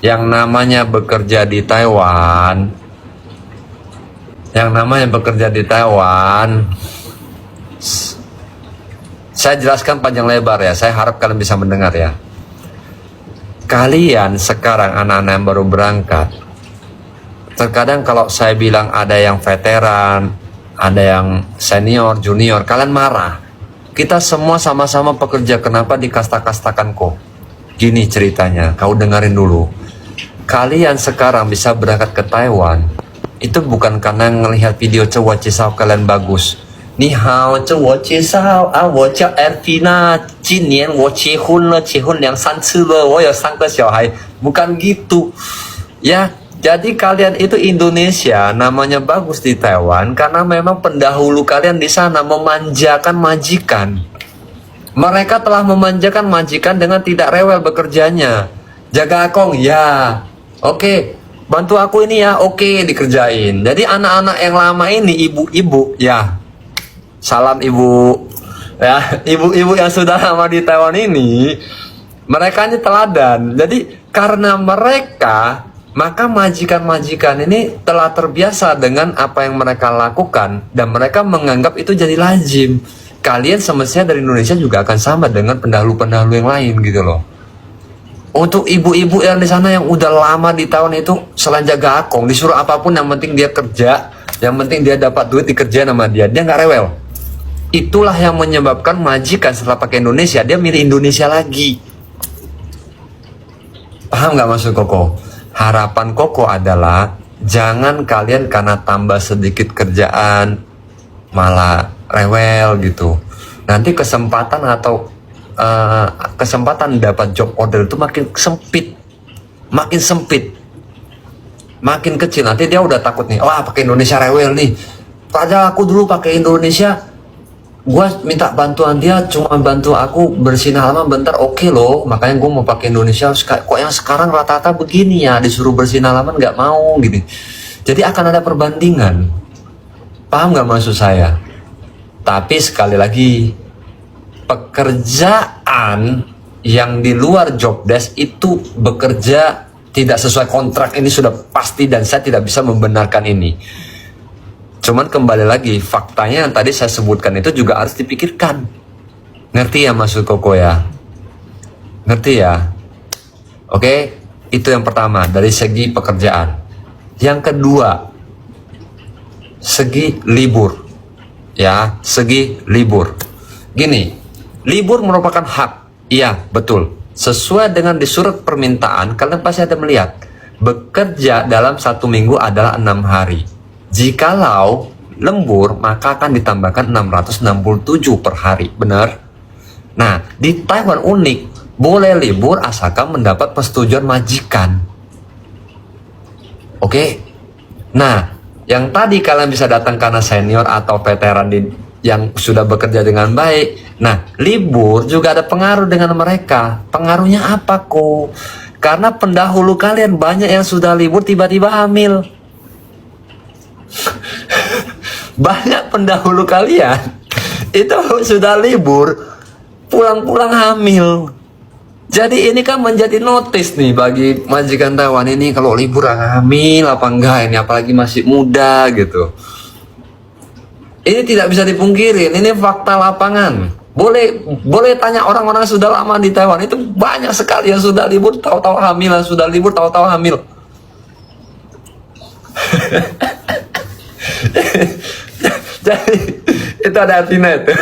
Yang namanya bekerja di Taiwan, saya jelaskan panjang lebar ya, saya harap kalian bisa mendengar ya. Kalian sekarang anak-anak yang baru berangkat, terkadang kalau saya bilang ada yang veteran, ada yang senior, junior, kalian marah. Kita semua sama-sama pekerja, kenapa dikasta-kastakan kok? Gini ceritanya, kau dengerin dulu. Kalian sekarang bisa berangkat ke Taiwan, itu bukan karena ngelihat video cowok cisau kalian bagus. Ni hao, cowok cisau, wo jiao Elvina, 今年我结婚了2-3次了，我有3个小孩. Bukan gitu. Ya, jadi kalian itu Indonesia namanya bagus di Taiwan karena memang pendahulu kalian di sana memanjakan majikan. Mereka telah memanjakan majikan dengan tidak rewel bekerjanya. Jaga akong, ya. Oke, bantu aku ini ya, oke, dikerjain. Jadi anak-anak yang lama ini, ibu-ibu, ya, salam ibu, ya, ibu-ibu yang sudah lama di Taiwan ini, mereka ini teladan. Jadi karena mereka, maka majikan-majikan ini telah terbiasa dengan apa yang mereka lakukan dan mereka menganggap itu jadi lazim. Kalian semestinya dari Indonesia juga akan sama dengan pendahulu-pendahulu yang lain gitu loh. Untuk ibu-ibu yang di sana yang udah lama di Taiwan itu, selain jaga akong, disuruh apapun yang penting dia kerja, yang penting dia dapat duit dikerjain sama dia nggak rewel. Itulah yang menyebabkan majikan setelah pakai Indonesia, dia milih Indonesia lagi. Paham nggak maksud Koko? Harapan Koko adalah jangan kalian karena tambah sedikit kerjaan malah rewel gitu. Nanti kesempatan atau kesempatan dapat job order itu makin sempit, makin kecil. Nanti dia udah takut nih, wah pakai Indonesia rewel nih. Padahal aku dulu pakai Indonesia, gua minta bantuan dia cuma bantu aku bersihin halaman bentar, oke loh. Makanya gue mau pakai Indonesia. Kok yang sekarang rata-rata begini ya, disuruh bersihin halaman nggak mau gini. Jadi akan ada perbandingan. Paham nggak maksud saya? Tapi sekali lagi, pekerjaan yang di luar job desk itu bekerja tidak sesuai kontrak, ini sudah pasti dan saya tidak bisa membenarkan ini. Cuman kembali lagi, faktanya yang tadi saya sebutkan itu juga harus dipikirkan. Ngerti ya maksud Koko ya? Ngerti ya? Oke, itu yang pertama dari segi pekerjaan. Yang kedua, segi libur. Ya, segi libur. Gini, libur merupakan hak. Iya, betul. Sesuai dengan di surat permintaan, kalian pasti ada melihat. Bekerja dalam 1 minggu adalah 6 hari. Jikalau lembur, maka akan ditambahkan 667 per hari. Benar? Nah, di Taiwan unik. Boleh libur asalkan mendapat persetujuan majikan. Oke? Nah, yang tadi kalian bisa datang karena senior atau veteran yang sudah bekerja dengan baik. Nah, libur juga ada pengaruh dengan mereka. Pengaruhnya apa kok? Karena pendahulu kalian banyak yang sudah libur tiba-tiba hamil. Banyak pendahulu kalian itu sudah libur, pulang-pulang hamil. Jadi ini kan menjadi notice nih bagi majikan Taiwan ini, kalau libur hamil apa enggak ini, apalagi masih muda gitu. Ini tidak bisa dipungkirin, ini fakta lapangan. Boleh tanya orang-orang sudah lama di Taiwan, itu banyak sekali yang sudah libur tahu-tahu hamil, yang sudah libur tahu-tahu hamil. Jadi itu ada artinya itu.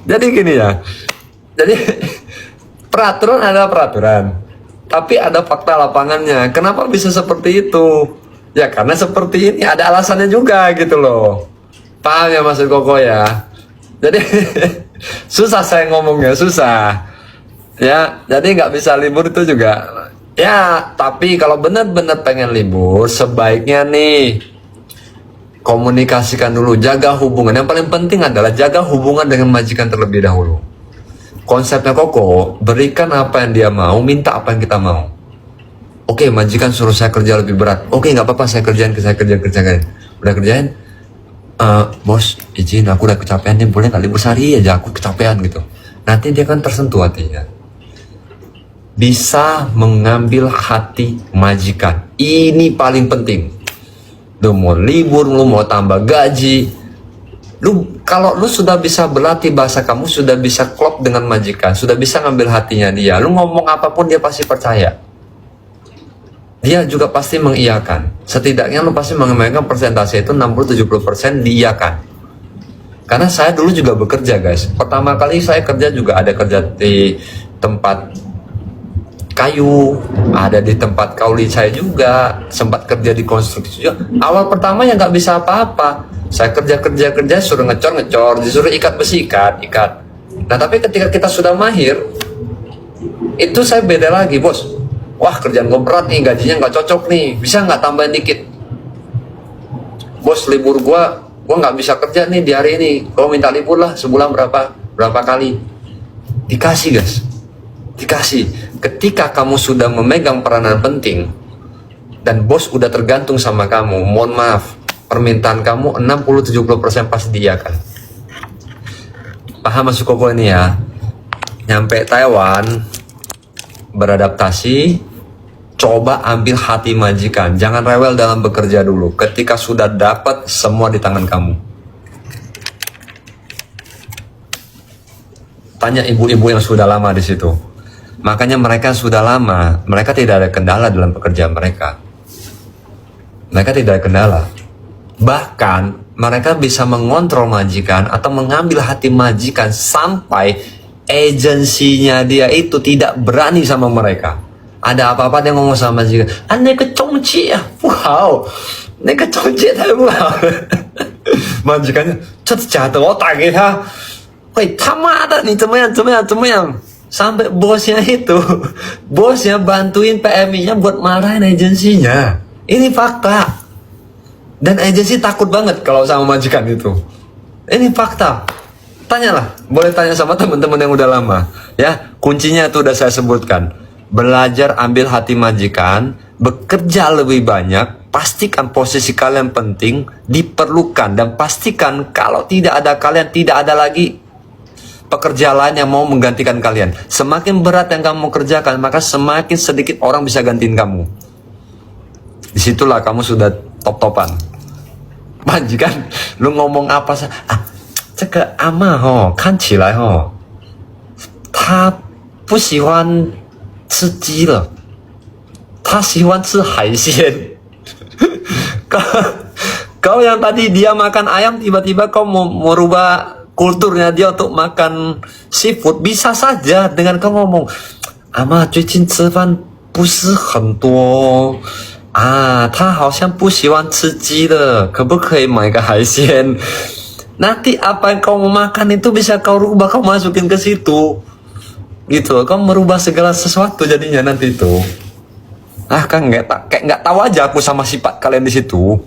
Jadi gini ya. Jadi peraturan ada peraturan, tapi ada fakta lapangannya. Kenapa bisa seperti itu? Ya karena seperti ini ada alasannya juga gitu loh. Paham ya maksud Koko ya? Jadi susah saya ngomongnya, susah. Ya, jadi nggak bisa libur itu juga. Ya, tapi kalau benar-benar pengen libur, sebaiknya nih komunikasikan dulu, jaga hubungan. Yang paling penting adalah jaga hubungan dengan majikan terlebih dahulu. Konsepnya Koko, berikan apa yang dia mau, minta apa yang kita mau. Oke, majikan suruh saya kerja lebih berat. Oke, nggak apa-apa, saya kerjain. Udah kerjain? Bos, izin, aku udah kecapean nih, boleh nggak libur sehari aja, aku kecapean gitu. Nanti dia kan tersentuh hatinya. bisa mengambil hati majikan. Ini paling penting. Lu mau libur, lu mau tambah gaji, kalau lu sudah bisa berlatih bahasa kamu, sudah bisa klop dengan majikan, sudah bisa ngambil hatinya dia, lu ngomong apapun dia pasti percaya. Dia juga pasti mengiyakan. Setidaknya lu pasti mengemegang persentase itu 60-70% diiyakan. Karena saya dulu juga bekerja, guys. Pertama kali saya kerja juga ada kerja di tempat kayu, ada di tempat kauli saya juga, sempat kerja di konstruksi juga. Awal pertama ya nggak bisa apa-apa. Saya kerja, suruh ngecor, disuruh ikat besi, ikat. Nah, tapi ketika kita sudah mahir, itu saya beda lagi, bos. Wah, kerjaan gue berat nih, gajinya nggak cocok nih, bisa nggak tambahin dikit? Bos, libur gue nggak bisa kerja nih di hari ini. Gue minta libur lah, sebulan berapa kali? Dikasih, guys. Dikasih. Ketika kamu sudah memegang peranan penting dan bos udah tergantung sama kamu, mohon maaf, permintaan kamu 60-70% pasti diiyakan. Paham masuk koko ini ya? Nyampe Taiwan, beradaptasi, coba ambil hati majikan. Jangan rewel dalam bekerja dulu. Ketika sudah dapat, semua di tangan kamu. Tanya ibu-ibu yang sudah lama di situ. Makanya mereka sudah lama, mereka tidak ada kendala dalam pekerjaan mereka. Mereka tidak ada kendala. Bahkan mereka bisa mengontrol majikan atau mengambil hati majikan sampai agensinya dia itu tidak berani sama mereka. Ada apa-apa dia ngomong sama majikan, "Ane kecongci ya, wow, ane kecongci太不好." Majikannya, "这假的，我打给他，喂他妈的，你怎么样？Sampai bosnya itu, bosnya bantuin PMI-nya buat marahin agensinya. Ini fakta. Dan agensi takut banget kalau sama majikan itu. Ini fakta. Tanyalah, boleh tanya sama teman-teman yang udah lama. Ya, kuncinya itu udah saya sebutkan. Belajar ambil hati majikan, bekerja lebih banyak, pastikan posisi kalian penting, diperlukan, dan pastikan kalau tidak ada kalian, tidak ada lagi pekerjaan lain yang mau menggantikan kalian. Semakin berat yang kamu kerjakan, maka semakin sedikit orang bisa gantiin kamu. Disitulah kamu sudah top-topan. Majikan, lu ngomong apa sih? "这个阿嬷看起来她不喜欢吃鸡了，她喜欢吃海鲜." Kau yang tadi dia makan ayam, tiba-tiba kau mau merubah kulturnya dia untuk makan seafood, bisa saja dengan kau ngomong, "Ama 最近吃饭不是很多啊，他好像不喜欢吃鸡了，可不可以买个海鲜?" Nanti apa yang kau mau makan itu bisa kau rubah, kau masukin ke situ. Gitu, kau merubah segala sesuatu jadinya nanti itu. Kan kayak nggak tahu aja aku sama sifat kalian di situ.